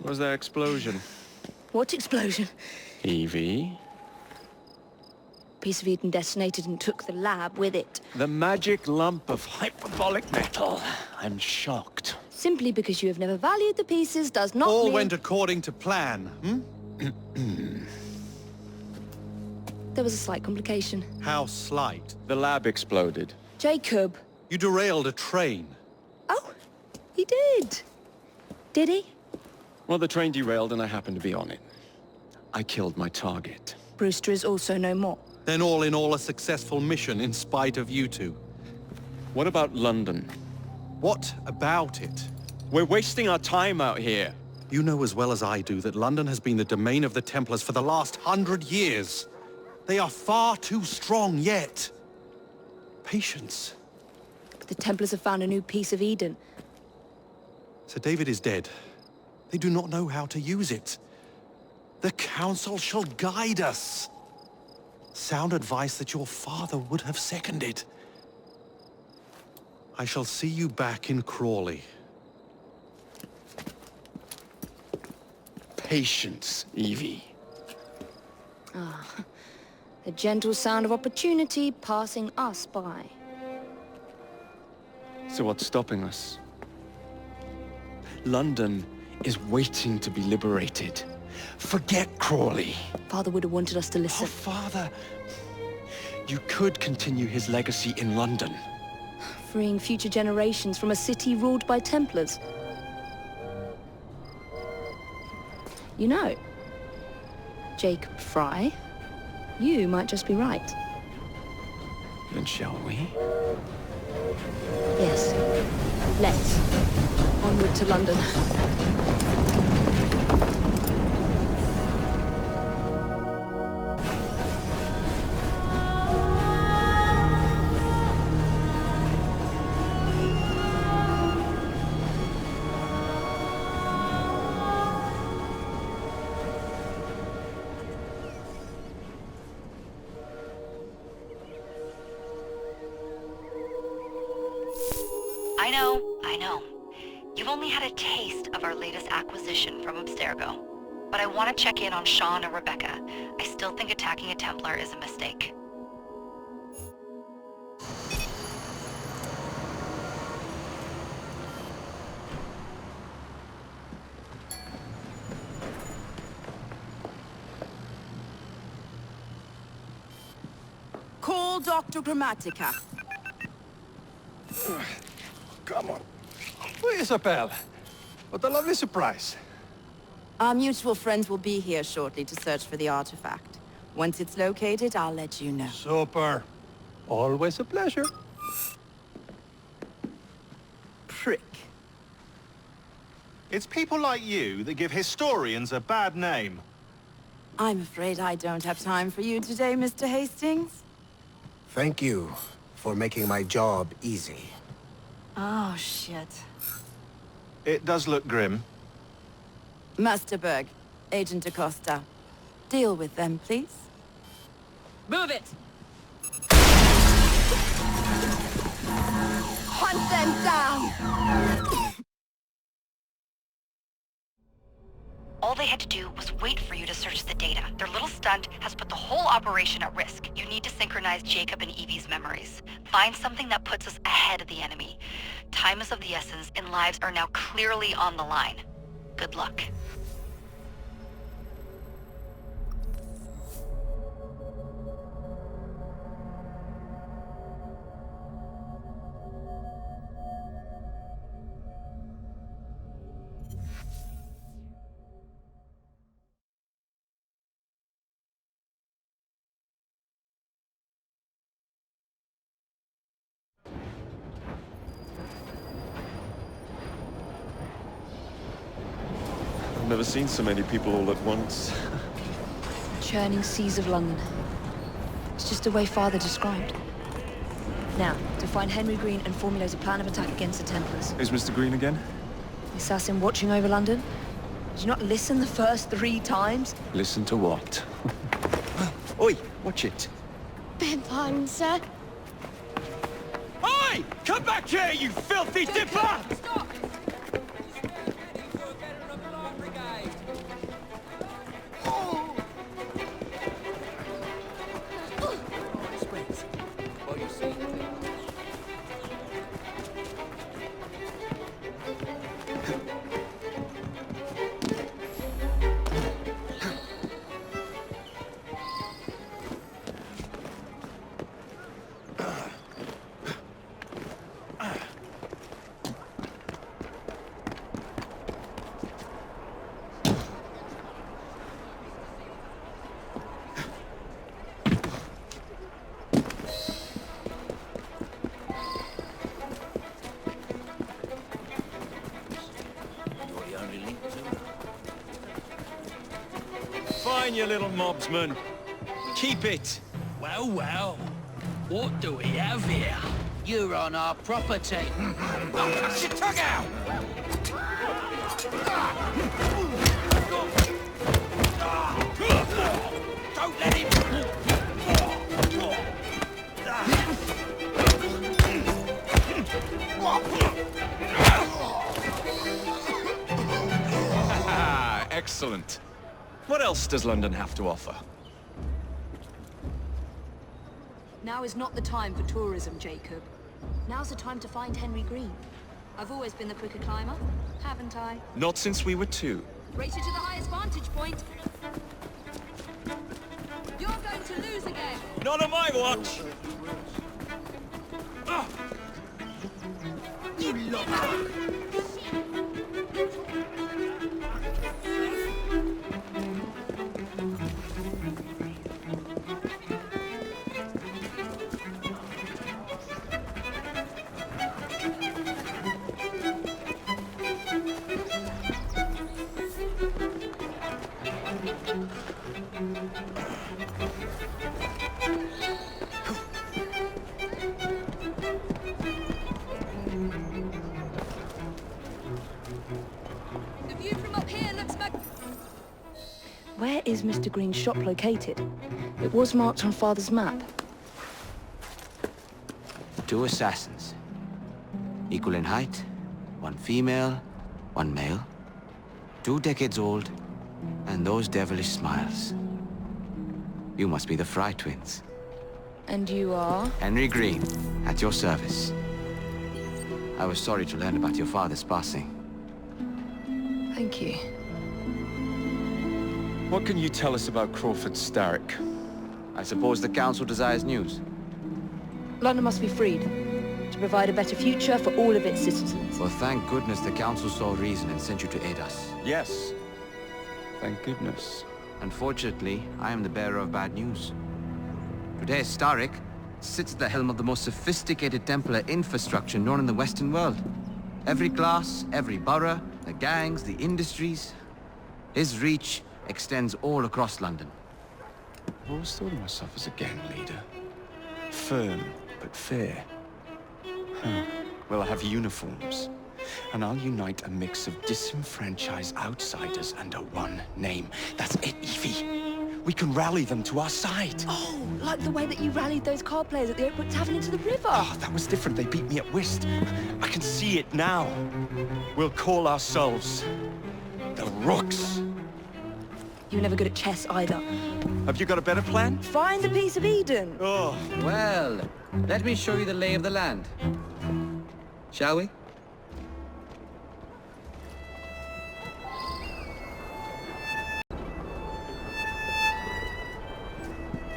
Was there explosion? What explosion? Evie? Piece of Eden detonated and took the lab with it. The magic lump of hyperbolic metal. I'm shocked. Simply because you have never valued the pieces does not All mean... went according to plan, hmm? There was a slight complication. How slight. The lab exploded. Jacob. You derailed a train. Oh, he did. Did he? Well, the train derailed and I happened to be on it. I killed my target. Brewster is also no more. Then all in all a successful mission in spite of you two. What about London? What about it? We're wasting our time out here. You know as well as I do that London has been the domain of the Templars for the last 100 years. They are far too strong yet. Patience. But the Templars have found a new piece of Eden. Sir David is dead. They do not know how to use it. The Council shall guide us. Sound advice that your father would have seconded. I shall see you back in Crawley. Patience, Evie. The gentle sound of opportunity passing us by. So what's stopping us? London is waiting to be liberated. Forget Crawley. Father would have wanted us to Oh, listen. Father. You could continue his legacy in London. Freeing future generations from a city ruled by Templars. You know, Jacob Fry, you might just be right. Then shall we? Yes. Let's. Onward to London. I know. You've only had a taste of our latest acquisition from Abstergo. But I want to check in on Sean and Rebecca. I still think attacking a Templar is a mistake. Call Dr. Grammatica. Come on. Please, Isabel. What a lovely surprise. Our mutual friends will be here shortly to search for the artifact. Once it's located, I'll let you know. Super. Always a pleasure. Prick. It's people like you that give historians a bad name. I'm afraid I don't have time for you today, Mr. Hastings. Thank you for making my job easy. Oh, shit. It does look grim. Master Berg, Agent Acosta. Deal with them, please. Move it! Hunt them down! All they had to do was wait for you to search the data. Their little stunt has put the whole operation at risk. You need to synchronize Jacob and Evie's memories. Find something that puts us ahead of the enemy. Time is of the essence, and lives are now clearly on the line. Good luck. I've never seen so many people all at once. Churning seas of London. It's just the way Father described. Now, to find Henry Green and formulate a plan of attack against the Templars. Is Mr. Green again? The assassin watching over London? Did you not listen the first 3 times? Listen to what? Oi, watch it. Beg pardon, sir. Oi! Come back here, you filthy dipper! Stop! mine, you little mobsman. Keep it. Well, well. What do we have here? You're on our property. Pass your tongue out! Don't let him... Excellent. What else does London have to offer? Now is not the time for tourism, Jacob. Now's the time to find Henry Green. I've always been the quicker climber, haven't I? Not since we were 2. Race you to the highest vantage point. You're going to lose again. Not on my watch! You look... Where is Mr. Green's shop located? It was marked on Father's map. 2 assassins. Equal in height, 1 female, 1 male. 2 decades old, and those devilish smiles. You must be the Fry twins. And you are? Henry Green, at your service. I was sorry to learn about your father's passing. Thank you. What can you tell us about Crawford Starrick? I suppose the Council desires news. London must be freed, to provide a better future for all of its citizens. Well, thank goodness the Council saw reason and sent you to aid us. Yes. Thank goodness. Unfortunately, I am the bearer of bad news. Today, Starrick sits at the helm of the most sophisticated Templar infrastructure known in the Western world. Every class, every borough, the gangs, the industries. His reach extends all across London. I've always thought of myself as a gang leader. Firm, but fair. Well, I have uniforms. And I'll unite a mix of disenfranchised outsiders under one name. That's it, Evie. We can rally them to our side. Oh, like the way that you rallied those card players at the Oakwood Tavern into the river. Oh, that was different. They beat me at whist. I can see it now. We'll call ourselves the Rooks. You were never good at chess either. Have you got a better plan? Find the piece of Eden. Oh. Well, let me show you the lay of the land. Shall we?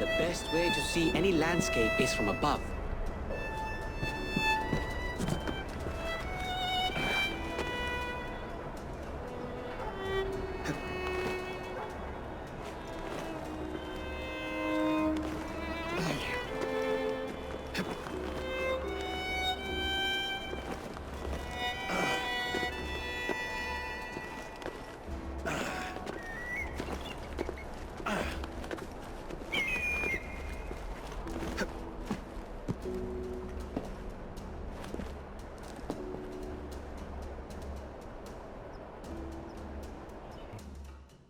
The best way to see any landscape is from above.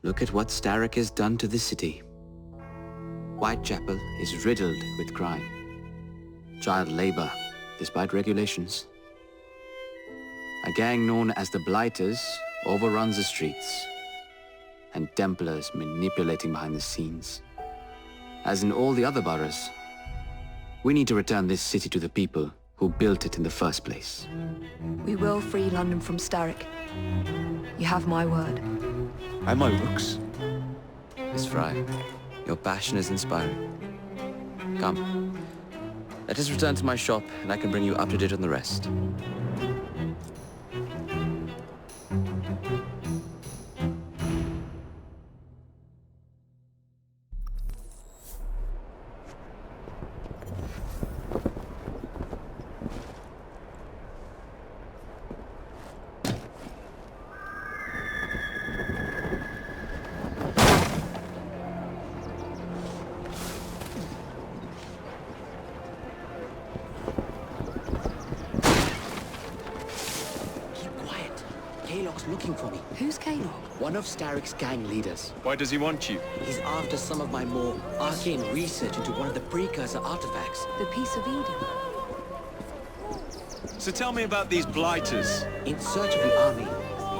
Look at what Starrick has done to the city. Whitechapel is riddled with crime. Child labor, despite regulations. A gang known as the Blighters overruns the streets, and Templars manipulating behind the scenes. As in all the other boroughs, we need to return this city to the people who built it in the first place. We will free London from Starrick. You have my word. And my Rooks. Miss Fry, your passion is inspiring. Come, let us return to my shop, and I can bring you up to date on the rest. Kalog's looking for me. Who's Kalog? One of Starrick's gang leaders. Why does he want you? He's after some of my more arcane research into one of the precursor artifacts. The Piece of Eden. So tell me about these blighters. In search of the army,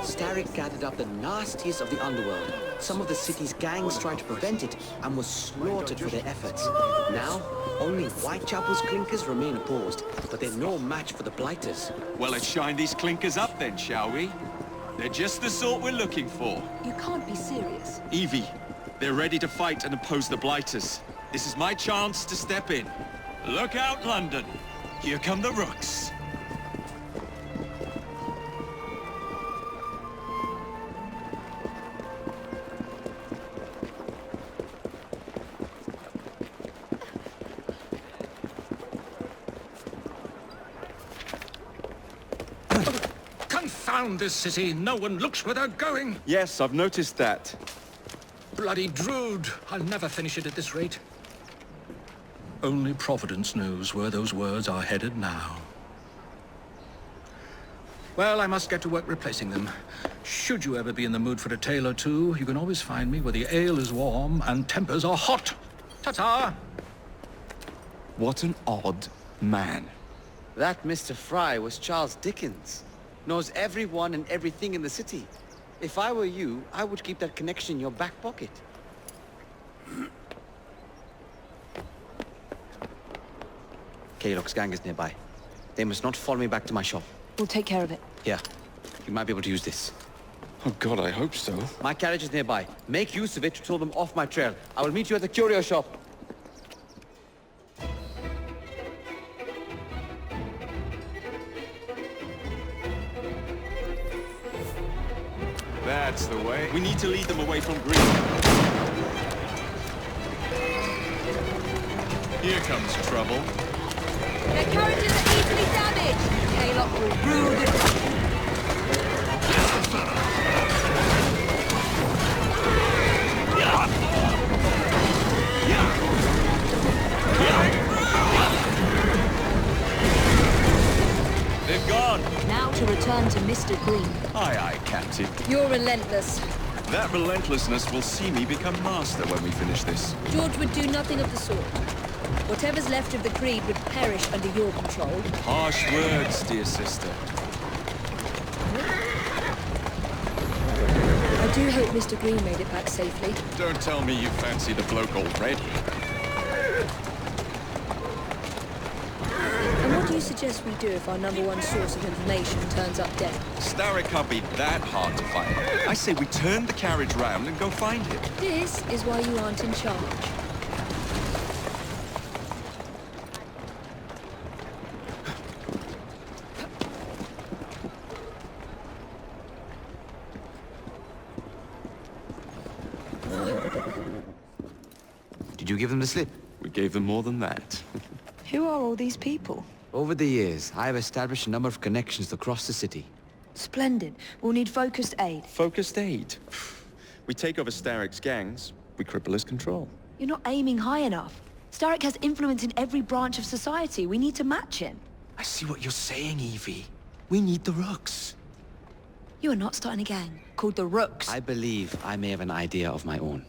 Starrick gathered up the nastiest of the underworld. Some of the city's gangs tried to prevent it and was slaughtered for their efforts. Now, only Whitechapel's clinkers remain opposed, but they're no match for the blighters. Well, let's shine these clinkers up then, shall we? They're just the sort we're looking for. You can't be serious. Evie, they're ready to fight and oppose the blighters. This is my chance to step in. Look out, London. Here come the rooks. Confound this city! No one looks where they're going! Yes, I've noticed that. Bloody Drood! I'll never finish it at this rate. Only Providence knows where those words are headed now. Well, I must get to work replacing them. Should you ever be in the mood for a tale or two, you can always find me where the ale is warm and tempers are hot. Ta-ta! What an odd man. That Mr. Fry was Charles Dickens. Knows everyone and everything in the city. If I were you, I would keep that connection in your back pocket. Kalog's gang is nearby. They must not follow me back to my shop. We'll take care of it. Here, you might be able to use this. Oh God, I hope so. My carriage is nearby. Make use of it to throw them off my trail. I will meet you at the curio shop. That's the way. We need to lead them away from Green. Here comes trouble. Their carriages are easily damaged. Kalog will rule the... They've gone. Now to return to Mr. Green. Aye, aye, Captain. You're relentless. That relentlessness will see me become master when we finish this. George would do nothing of the sort. Whatever's left of the Creed would perish under your control. Harsh words, dear sister. I do hope Mr. Green made it back safely. Don't tell me you fancy the bloke already. And what do you suggest we do if our number one source of information turns up dead? Starrick can't be that hard to find. I say we turn the carriage round and go find him. This is why you aren't in charge. Did you give them the slip? We gave them more than that. Who are all these people? Over the years, I have established a number of connections across the city. Splendid. We'll need focused aid. Focused aid. We take over Starrick's gangs, we cripple his control. You're not aiming high enough. Starrick has influence in every branch of society. We need to match him. I see what you're saying, Evie. We need the rooks. You are not starting a gang called the Rooks. I believe I may have an idea of my own.